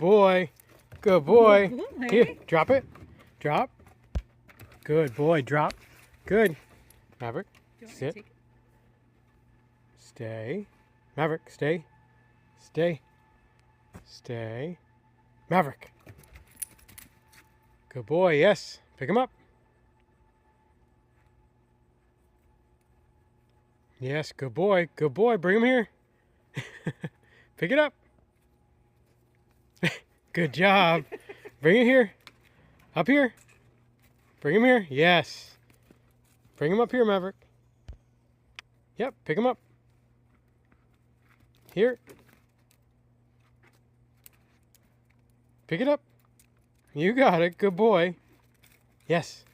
boy. Good boy. Good boy. Here, drop it. Drop. Good boy. Drop. Good. Maverick, Do you want me to sit. take it? Stay. Maverick, stay. Stay. Stay. Maverick. Good boy. Yes. Pick him up. Yes. Good boy. Good boy. Bring him here. Pick it up. Good job. Bring it here. Up here. Bring him here. Yes. Bring him up here, Maverick. Yep. Pick him up. Here. Pick it up. You got it. Good boy. Yes.